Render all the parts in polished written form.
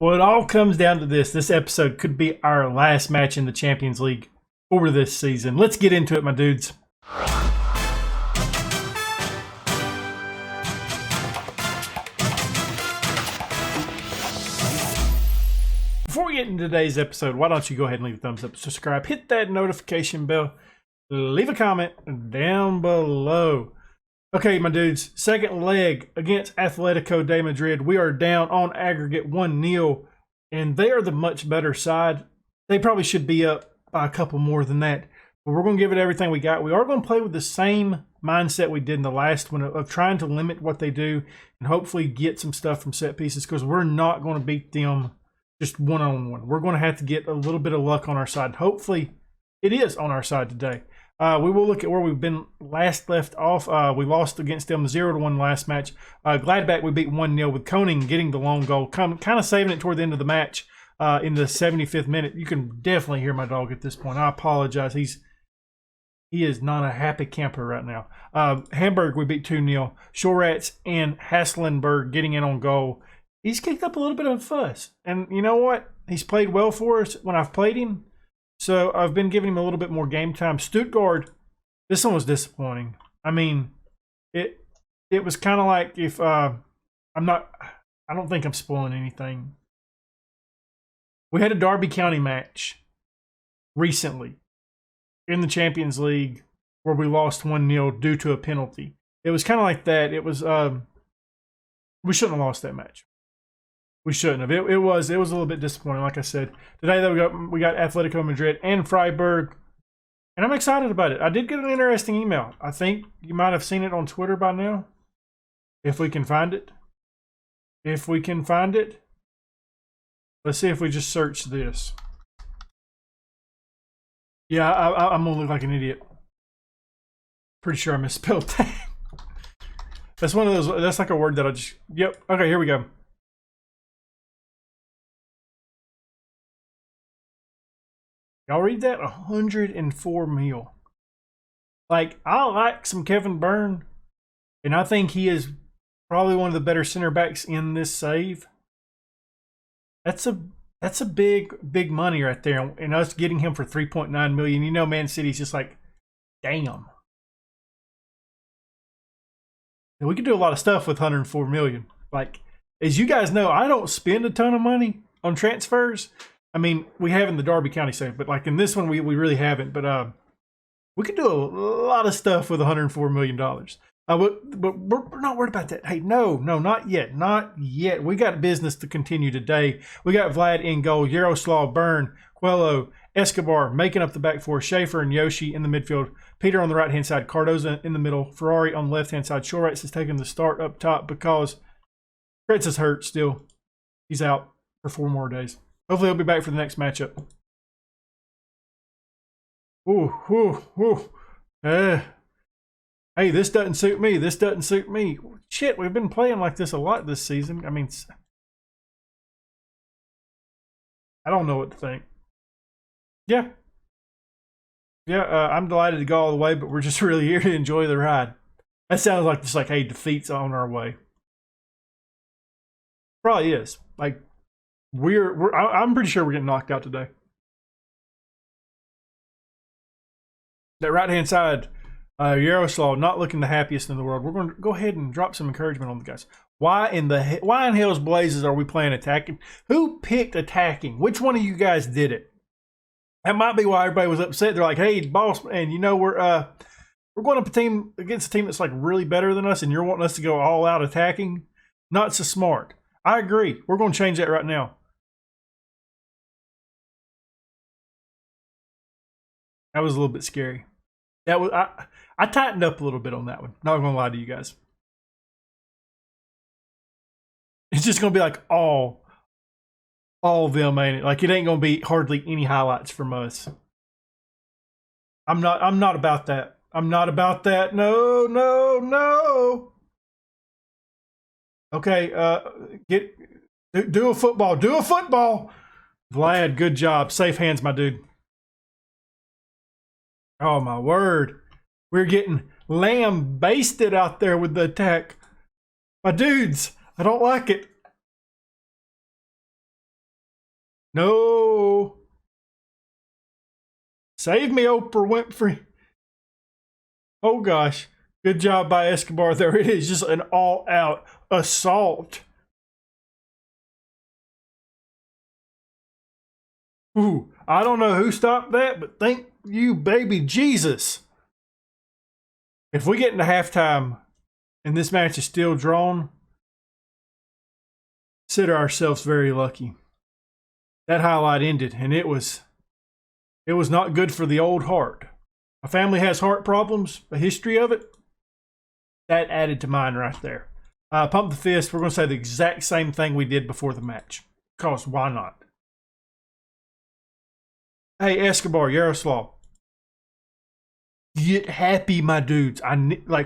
Well, it all comes down to this. This episode could be our last match in the Champions League for this season. Let's get into it, my dudes. Before we get into today's episode, why don't you go ahead and leave a thumbs up, subscribe, hit that notification bell, leave a comment down below. Okay, my dudes, second leg against Atletico de Madrid. We are down on aggregate 1-0, and they are the much better side. They probably should be up by a couple more than that, but we're going to give it everything we got. We are going to play with the same mindset we did in the last one of trying to limit what they do and hopefully get some stuff from set pieces, because we're not going to beat them just one-on-one. We're going to have to get a little bit of luck on our side. Hopefully, it is on our side today. We will look at where we've been last left off. We lost against them 0-1 last match. Gladbach, we beat 1-0 with Koning getting the long goal, kind of saving it toward the end of the match in the 75th minute. You can definitely hear my dog at this point. I apologize. He is not a happy camper right now. Hamburg, we beat 2-0. Shorats and Haslenberg getting in on goal. He's kicked up a little bit of a fuss. And you know what? He's played well for us when I've played him. So I've been giving him a little bit more game time. Stuttgart, this one was disappointing. I mean, it was kind of like if I don't think I'm spoiling anything. We had a Derby County match recently in the Champions League where we lost 1-0 due to a penalty. It was kind of like that. It was we shouldn't have lost that match. We shouldn't have. It was a little bit disappointing, like I said. Today, though, we got Atletico Madrid and Freiburg, and I'm excited about it. I did get an interesting email. I think you might have seen it on Twitter by now, if we can find it. If we can find it. Let's see if we just search this. Yeah, I'm going to look like an idiot. Pretty sure I misspelled that. That's one of those, that's like a word that I just, yep. Okay, here we go. Y'all read that? 104 mil. Like, I like some Kevin Byrne, and I think he is probably one of the better center backs in this save. That's a big money right there, and us getting him for 3.9 million. You know, Man City's just like, damn. And we can do a lot of stuff with 104 million. Like, as you guys know, I don't spend a ton of money on transfers. I mean, we have in the Derby County save, but like in this one, we really haven't. But we can do a lot of stuff with $104 million. But we're not worried about that. Hey, no, not yet. Not yet. We got business to continue today. We got Vlad in goal, Yaroslav, Byrne, Quello, Escobar making up the back four, Schaefer and Yoshi in the midfield, Peter on the right-hand side, Cardoza in the middle, Ferrari on the left-hand side. Shorats is taking the start up top because Kretz is hurt still. He's out for 4 more days. Hopefully he'll be back for the next matchup. Hey, this doesn't suit me. This doesn't suit me. Shit, we've been playing like this a lot this season. I mean, I don't know what to think. Yeah. Yeah, I'm delighted to go all the way, but we're just really here to enjoy the ride. That sounds like just like, hey, defeat's on our way. Probably is. Like, I'm pretty sure we're getting knocked out today. That right-hand side, Yaroslav not looking the happiest in the world. We're going to go ahead and drop some encouragement on the guys. Why in hell's blazes are we playing attacking? Who picked attacking? Which one of you guys did it? That might be why everybody was upset. They're like, "Hey, boss, and you know we're going up against a team that's like really better than us, and you're wanting us to go all out attacking. Not so smart." I agree. We're going to change that right now. That was a little bit scary. That was I tightened up a little bit on that one. Not gonna lie to you guys. It's just gonna be like all of them, ain't it? Like it ain't gonna be hardly any highlights from us. I'm not about that. I'm not about that. No. Okay, do a football. Do a football. Vlad, good job. Safe hands, my dude. Oh, my word. We're getting lamb-basted out there with the attack. My dudes, I don't like it. No. Save me, Oprah Winfrey. Oh gosh. Good job by Escobar. There it is. Just an all-out assault. Ooh, I don't know who stopped that, but thank you, baby Jesus. If we get into halftime and this match is still drawn, consider ourselves very lucky. That highlight ended, and it was not good for the old heart. My family has heart problems, a history of it. That added to mine right there. Pump the fist. We're going to say the exact same thing we did before the match. Because why not? Hey, Escobar, Yaroslav. Get happy, my dudes.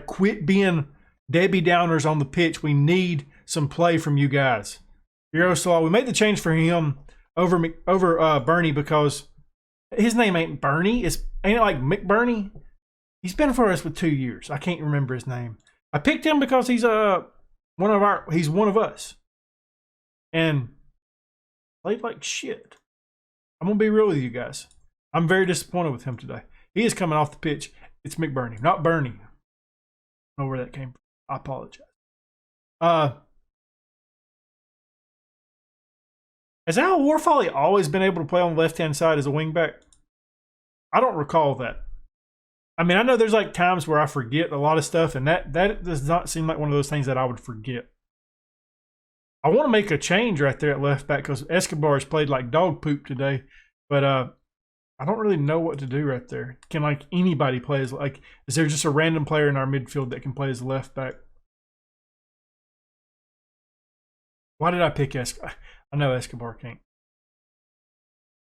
Quit being Debbie Downers on the pitch. We need some play from you guys. Yaroslav, we made the change for him over Bernie because his name ain't Bernie. Ain't it like McBurney? He's been for us for 2 years. I can't remember his name. I picked him because he's one of us. And played like shit. I'm gonna be real with you guys. I'm very disappointed with him today. He is coming off the pitch. It's McBurney, not Bernie. I don't know where that came from. I apologize. Has Al Warfolly always been able to play on the left-hand side as a wingback? I don't recall that. I mean, I know there's like times where I forget a lot of stuff, and that does not seem like one of those things that I would forget. I want to make a change right there at left back because Escobar has played like dog poop today, but I don't really know what to do right there. Can like anybody play as is there just a random player in our midfield that can play as left back? Why did I pick Escobar? I know Escobar can't.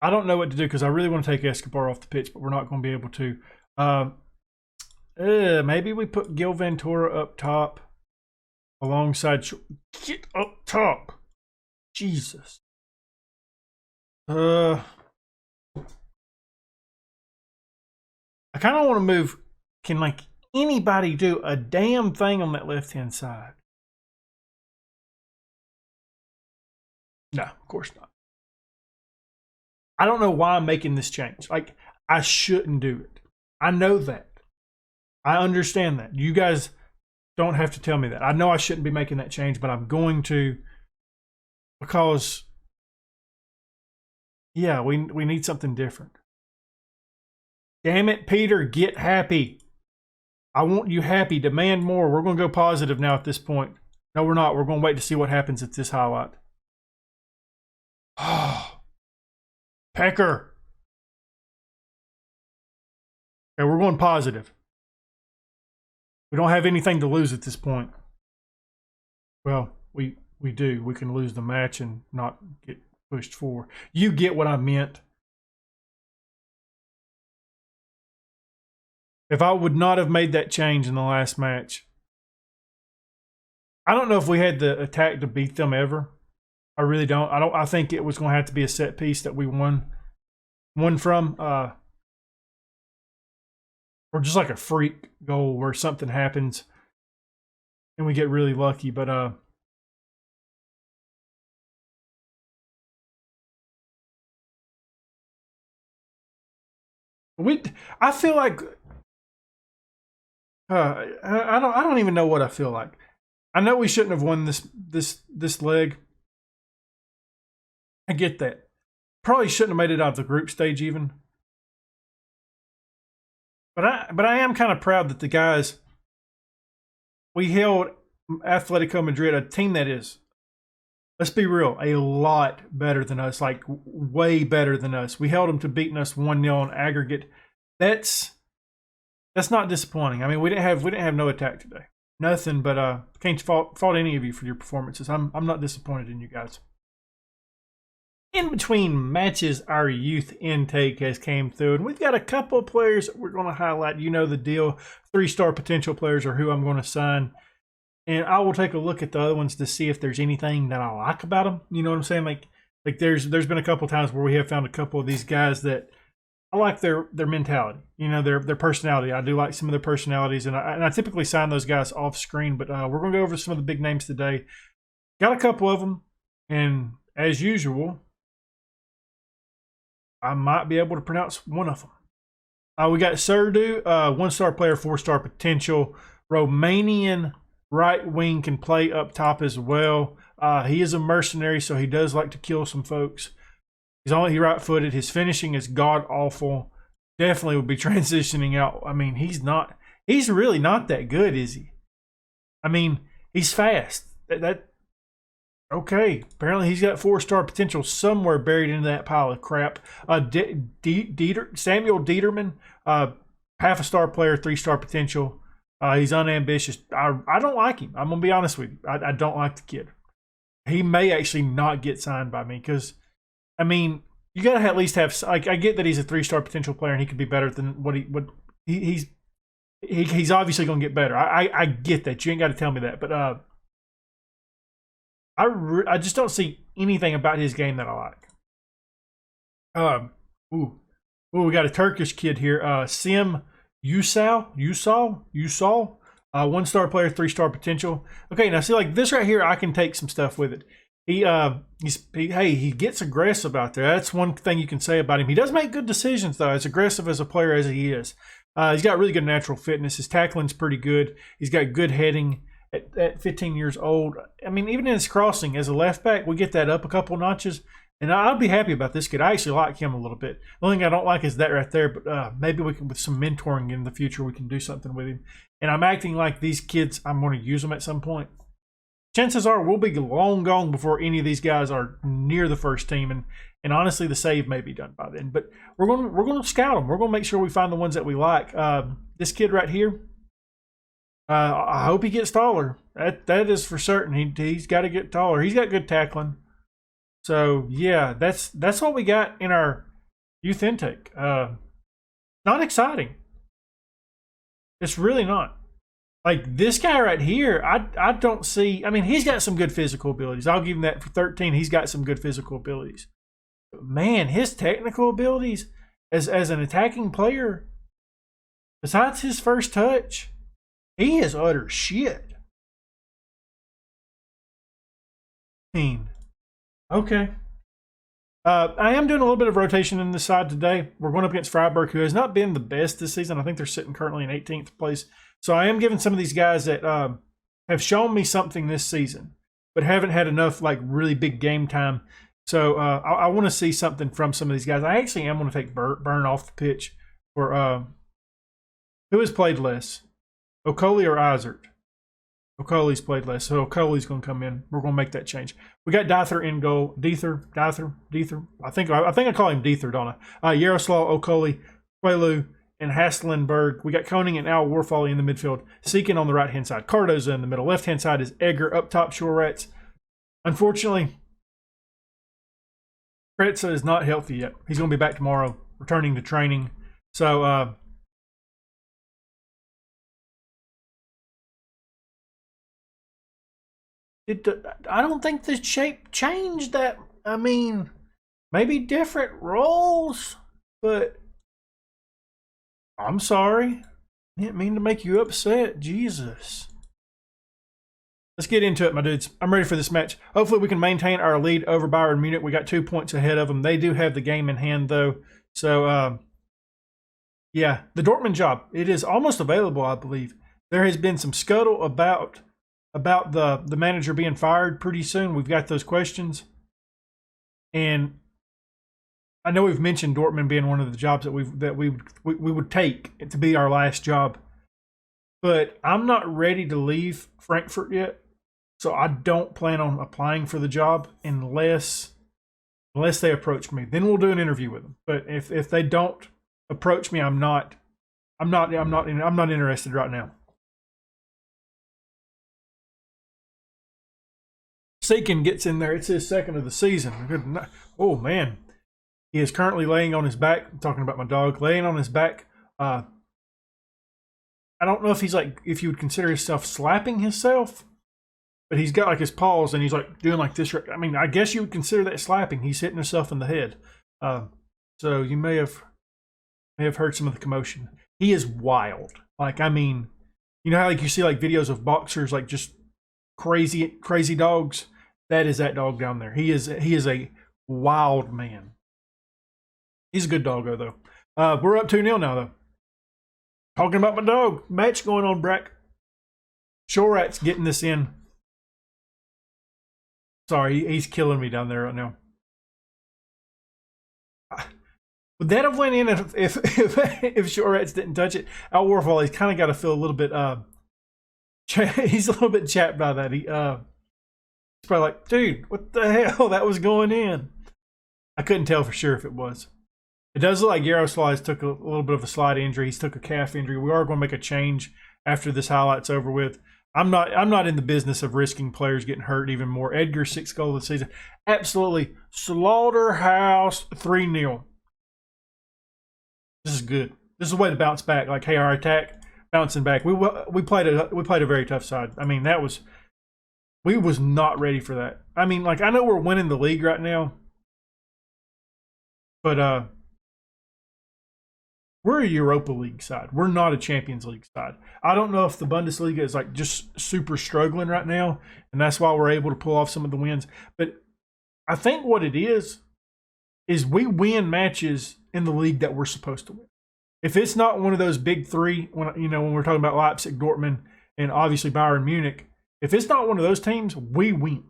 I don't know what to do because I really want to take Escobar off the pitch, but we're not going to be able to. Maybe we put Gil Ventura up top alongside. Get up top, Jesus. I kind of want to move. Can like anybody do a damn thing on that left-hand side? No, of course not. I don't know why I'm making this change. Like, I shouldn't do it. I know that. I understand that. You guys don't have to tell me that. I know I shouldn't be making that change, but I'm going to because, yeah, we need something different. Damn it, Peter, get happy. I want you happy. Demand more. We're going to go positive now at this point. No, we're not. We're going to wait to see what happens at this highlight. Oh, Pecker. Okay, we're going positive. We don't have anything to lose at this point. Well, we do. We can lose the match and not get pushed forward. You get what I meant. If I would not have made that change in the last match, I don't know if we had the attack to beat them ever. I really don't. I think it was going to have to be a set piece that we won from, or just like a freak goal where something happens and we get really lucky. But I feel like I don't even know what I feel like. I know we shouldn't have won this leg. I get that. Probably shouldn't have made it out of the group stage even. But I am kind of proud that the guys, we held Atletico Madrid, a team that is, let's be real, a lot better than us, like way better than us. We held them to beating us 1-0 on aggregate. That's not disappointing. I mean, we didn't have no attack today. Nothing, but can't fault any of you for your performances. I'm not disappointed in you guys. In between matches, our youth intake has came through, and we've got a couple of players that we're going to highlight. You know the deal. 3-star potential players are who I'm going to sign, and I will take a look at the other ones to see if there's anything that I like about them. You know what I'm saying? Like there's been a couple of times where we have found a couple of these guys that I like their mentality. You know, their personality. I do like some of their personalities, and I typically sign those guys off screen. But we're going to go over some of the big names today. Got a couple of them, and as usual, I might be able to pronounce one of them. We got Serdu, 1-star player, 4-star potential. Romanian right wing, can play up top as well. He is a mercenary, so he does like to kill some folks. He's only right-footed. His finishing is god-awful. Definitely would be transitioning out. I mean, he's really not that good, is he? I mean, he's fast. Okay. Apparently he's got 4-star potential somewhere buried into that pile of crap. Samuel Dieterman, half a star player, 3-star potential. He's unambitious. I don't like him. I'm going to be honest with you. I don't like the kid. He may actually not get signed by me because, I mean, you got to at least have, like, I get that he's a 3-star potential player and he could be better than he's obviously going to get better. I get that. You ain't got to tell me that. But I just don't see anything about his game that I like. We got a Turkish kid here. Sim Usal, 1-star player, 3-star potential. Okay, now see, like this right here, I can take some stuff with it. He gets aggressive out there. That's one thing you can say about him. He does make good decisions though, as aggressive as a player as he is. He's got really good natural fitness. His tackling's pretty good. He's got good heading. At 15 years old, I mean, even in his crossing as a left back, we get that up a couple notches, and I'd be happy about this kid. I actually like him a little bit. The only thing I don't like is that right there, but maybe we can, with some mentoring in the future, we can do something with him. And I'm acting like these kids, I'm going to use them at some point. Chances are we'll be long gone before any of these guys are near the first team, and honestly, the save may be done by then. But we're going to scout them. We're going to make sure we find the ones that we like. This kid right here. I hope he gets taller. That is for certain. He's got to get taller. He's got good tackling. So yeah, that's what we got in our youth intake. Not exciting. It's really not. Like this guy right here, I don't see. I mean, he's got some good physical abilities. I'll give him that for 13. He's got some good physical abilities. But man, his technical abilities as an attacking player, besides his first touch, he is utter shit. Okay. I am doing a little bit of rotation in this side today. We're going up against Freiburg, who has not been the best this season. I think they're sitting currently in 18th place. So I am giving some of these guys that have shown me something this season, but haven't had enough like really big game time. So I want to see something from some of these guys. I actually am going to take Burn off the pitch for who has played less. Okoli or Izard? Okoli's played less, so Okoli's going to come in. We're going to make that change. We got Diether in goal. Diether. I think I call him Diether, don't I? Yaroslav, Okoli, Quelu, and Haslenberg. We got Koning and Al Warfali in the midfield. Seekin on the right-hand side. Cardoza in the middle. Left-hand side is Egger. Up top, Shore Rats. Unfortunately, Kretza is not healthy yet. He's going to be back tomorrow, returning to training. So, I don't think the shape changed that. I mean, maybe different roles, but I'm sorry. I didn't mean to make you upset. Jesus. Let's get into it, my dudes. I'm ready for this match. Hopefully we can maintain our lead over Bayern Munich. We got 2 points ahead of them. They do have the game in hand, though. So, yeah, the Dortmund job. It is almost available, I believe. There has been some scuttle about the manager being fired pretty soon. We've got those questions. And I know we've mentioned Dortmund being one of the jobs that we would take to be our last job. But I'm not ready to leave Frankfurt yet. So I don't plan on applying for the job unless they approach me. Then we'll do an interview with them. But if they don't approach me, I'm not interested right now. Seekin gets in there. It's his second of the season. Oh, man. He is currently laying on his back. I'm talking about my dog. Laying on his back. I don't know if if you would consider himself slapping himself, but he's got like his paws and he's like doing like this. I mean, I guess you would consider that slapping. He's hitting himself in the head. So you may have heard some of the commotion. He is wild. Like, I mean, you know how like you see like videos of boxers like just crazy dogs? That is that dog down there. He is a wild man. He's a good doggo, though. We're up 2-0 now, though. Talking about my dog. Match going on, Brack. Shorat's getting this in. Sorry, he's killing me down there right now. Would that have went in if Shorat's didn't touch it? Al Warfall, he's kind of got to feel a little bit he's a little bit chapped by that. He's probably like, dude, what the hell? That was going in. I couldn't tell for sure if it was. It does look like Yaroslav took a little bit of a slight injury. He's took a calf injury. We are going to make a change after this highlight's over with. I'm not in the business of risking players getting hurt even more. Edgar, 6th goal of the season. Absolutely slaughterhouse 3-0. This is good. This is a way to bounce back. Like, hey, our attack bouncing back. We played a very tough side. I mean, we was not ready for that. I mean, like, I know we're winning the league right now, but we're a Europa League side. We're not a Champions League side. I don't know if the Bundesliga is like just super struggling right now, and that's why we're able to pull off some of the wins. But I think what it is we win matches in the league that we're supposed to win. If it's not one of those big three, when we're talking about Leipzig, Dortmund, and obviously Bayern Munich, if it's not one of those teams, we win.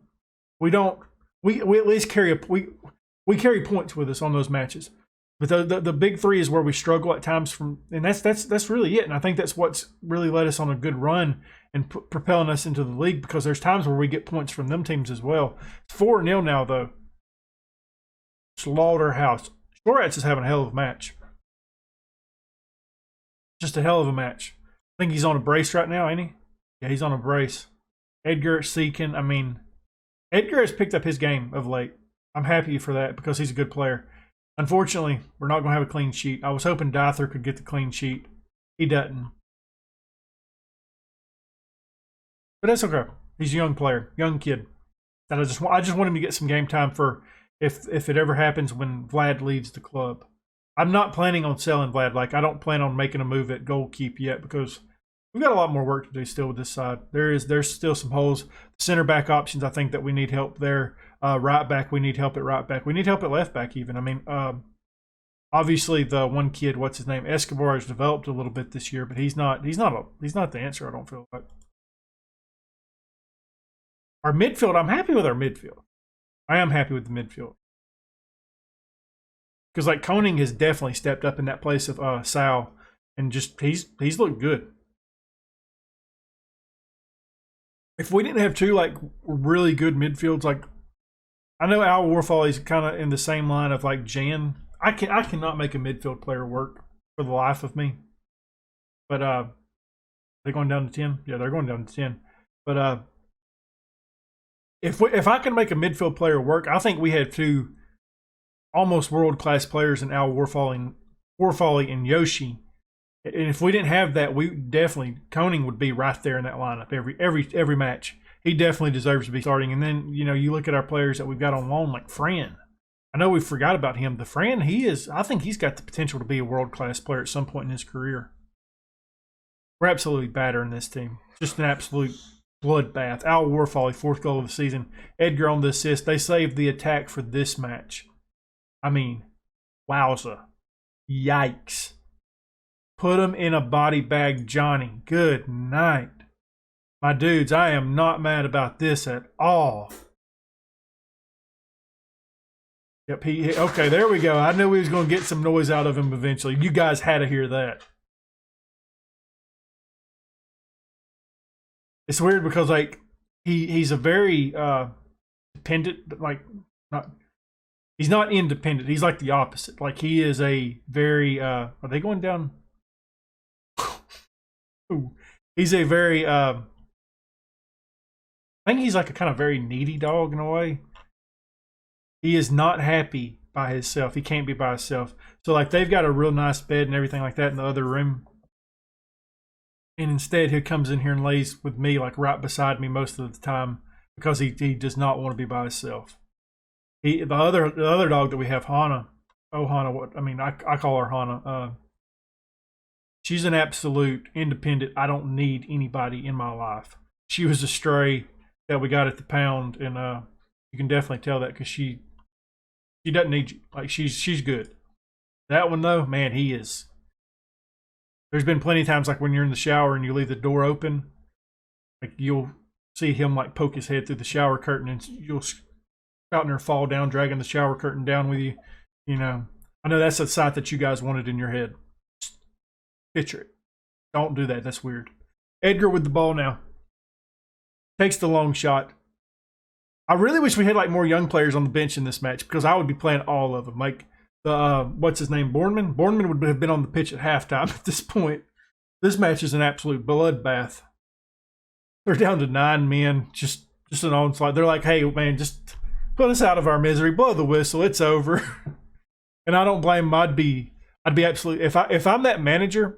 We at least carry we carry points with us on those matches. But the big three is where we struggle at times and that's really it. And I think that's what's really led us on a good run and propelling us into the league, because there's times where we get points from them teams as well. It's 4-0 now, though. Slaughterhouse. Shorat's is having a hell of a match. Just a hell of a match. I think he's on a brace right now, ain't he? Yeah, he's on a brace. Edgar Seekin. I mean, Edgar has picked up his game of late. I'm happy for that because he's a good player. Unfortunately, we're not going to have a clean sheet. I was hoping Dyther could get the clean sheet. He doesn't. But that's okay. He's a young player, young kid. And I just want him to get some game time for if it ever happens when Vlad leaves the club. I'm not planning on selling Vlad. Like, I don't plan on making a move at goalkeep yet because we've got a lot more work to do still with this side. There's still some holes. Center back options, I think that we need help there. Right back, we need help at right back. We need help at left back even. I mean, obviously the one kid, what's his name, Escobar, has developed a little bit this year, but he's not the answer. I don't feel like. Our midfield, I'm happy with our midfield. I am happy with the midfield. Because, like, Koning has definitely stepped up in that place of Sal, and just he's looked good. If we didn't have two, like, really good midfields, like, I know Al Warfall is kind of in the same line of, like, Jan. I cannot make a midfield player work for the life of me. But they're going down to 10? Yeah, they're going down to 10. But if I can make a midfield player work, I think we had two almost world-class players in Al Warfall and Yoshi. And if we didn't have that, we definitely, Koning would be right there in that lineup every match. He definitely deserves to be starting. And then, you look at our players that we've got on loan, like Fran. I know we forgot about him. The Fran, I think he's got the potential to be a world-class player at some point in his career. We're absolutely battering this team. Just an absolute bloodbath. Al Warfall, 4th goal of the season. Edgar on the assist. They saved the attack for this match. I mean, wowza. Yikes. Put him in a body bag, Johnny. Good night. My dudes, I am not mad about this at all. Yep, okay, there we go. I knew we was going to get some noise out of him eventually. You guys had to hear that. It's weird because, like, he's a very dependent, like, he's not independent. He's like the opposite. Like, he is a very are they going down? Ooh. He's a very I think he's like a kind of very needy dog in a way. He is not happy by himself. He can't be by himself. So, like, they've got a real nice bed and everything like that in the other room. And instead, he comes in here and lays with me, like, right beside me most of the time because he does not want to be by himself. The other dog that we have, Hana. Oh, Hana. I call her Hana. She's an absolute independent. I don't need anybody in my life. She was a stray that we got at the pound, and you can definitely tell that because she doesn't need you. Like, she's good. That one though, man, he is. There's been plenty of times like when you're in the shower and you leave the door open, like you'll see him like poke his head through the shower curtain and you'll out in there fall down, dragging the shower curtain down with you. You know, I know that's a sight that you guys wanted in your head. Just picture it. Don't do that. That's weird. Edgar with the ball now. Takes the long shot. I really wish we had like more young players on the bench in this match because I would be playing all of them. Like the what's his name, Bourneman. Bourneman would have been on the pitch at halftime at this point. This match is an absolute bloodbath. They're down to 9 men, just an onslaught. They're like, hey man, just put us out of our misery. Blow the whistle. It's over. And I don't blame them. I'd be absolutely if I'm that manager.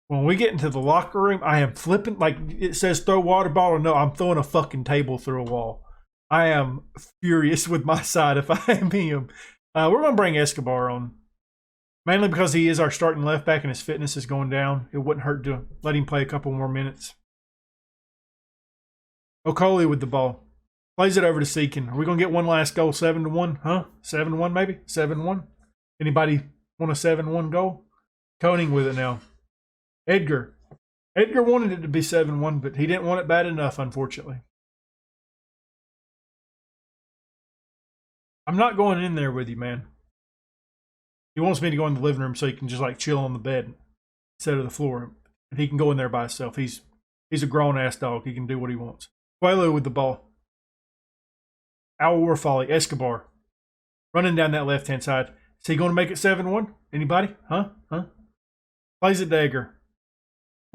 When we get into the locker room, I am flipping, like it says throw water bottle. No, I'm throwing a fucking table through a wall. I am furious with my side if I am him. We're going to bring Escobar on. Mainly because he is our starting left back and his fitness is going down. It wouldn't hurt to let him play a couple more minutes. Okoli with the ball. Plays it over to Seekin. Are we going to get one last goal? 7-1? Huh? 7-1 maybe? 7-1? Anybody want a 7-1 goal? Koning with it now. Edgar wanted it to be 7-1, but he didn't want it bad enough, unfortunately. I'm not going in there with you, man. He wants me to go in the living room so he can just like chill on the bed instead of the floor. But he can go in there by himself. He's a grown-ass dog. He can do what he wants. Coelho with the ball. Al Warfolly, Escobar. Running down that left-hand side. Is he going to make it 7-1? Anybody? Huh? Plays it to Edgar.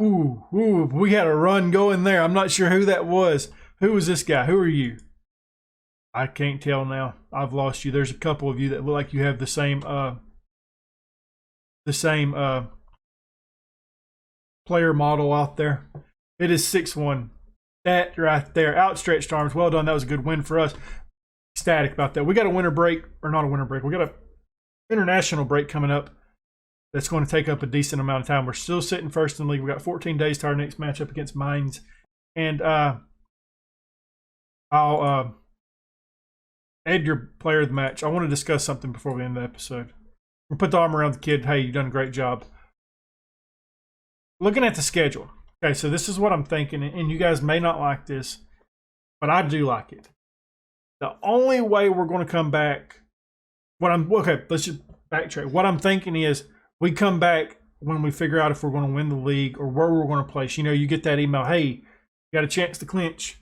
Ooh, we had a run going there. I'm not sure who that was. Who was this guy? Who are you? I can't tell now. I've lost you. There's a couple of you that look like you have the same player model out there. It is 6-1. That right there. Outstretched arms. Well done. That was a good win for us. Ecstatic about that. We got a winter break, or not a winter break. We got a international break coming up. That's going to take up a decent amount of time. We're still sitting first in the league. We got 14 days to our next matchup against Mainz. And Edgar, player of the match. I want to discuss something before we end the episode. We'll put the arm around the kid. Hey, you've done a great job. Looking at the schedule. Okay, so this is what I'm thinking, and you guys may not like this, but I do like it. The only way we're going to come back, let's just backtrack. What I'm thinking is we come back when we figure out if we're going to win the league or where we're going to place. You know, you get that email, hey, you got a chance to clinch.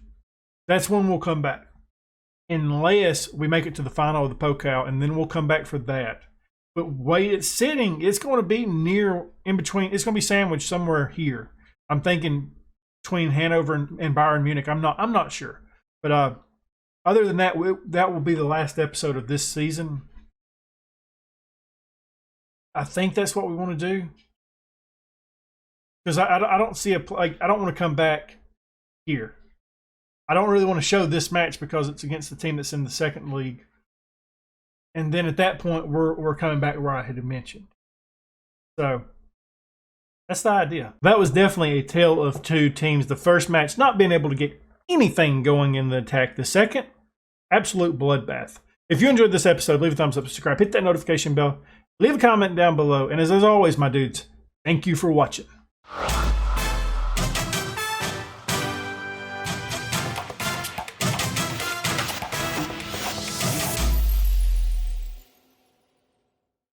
That's when we'll come back. Unless we make it to the final of the Pokal, and then we'll come back for that. But way it's sitting, it's going to be near, in between, it's going to be sandwiched somewhere here. I'm thinking between Hanover and Bayern Munich. I'm not sure. But other than that, that will be the last episode of this season. I think that's what we want to do. Because I don't see I don't want to come back here. I don't really want to show this match because it's against the team that's in the second league. And then at that point, we're coming back where I had mentioned. So that's the idea. That was definitely a tale of two teams. The first match not being able to get anything going in the attack. The second, absolute bloodbath. If you enjoyed this episode, leave a thumbs up, subscribe, hit that notification bell, leave a comment down below. And as always, my dudes, thank you for watching.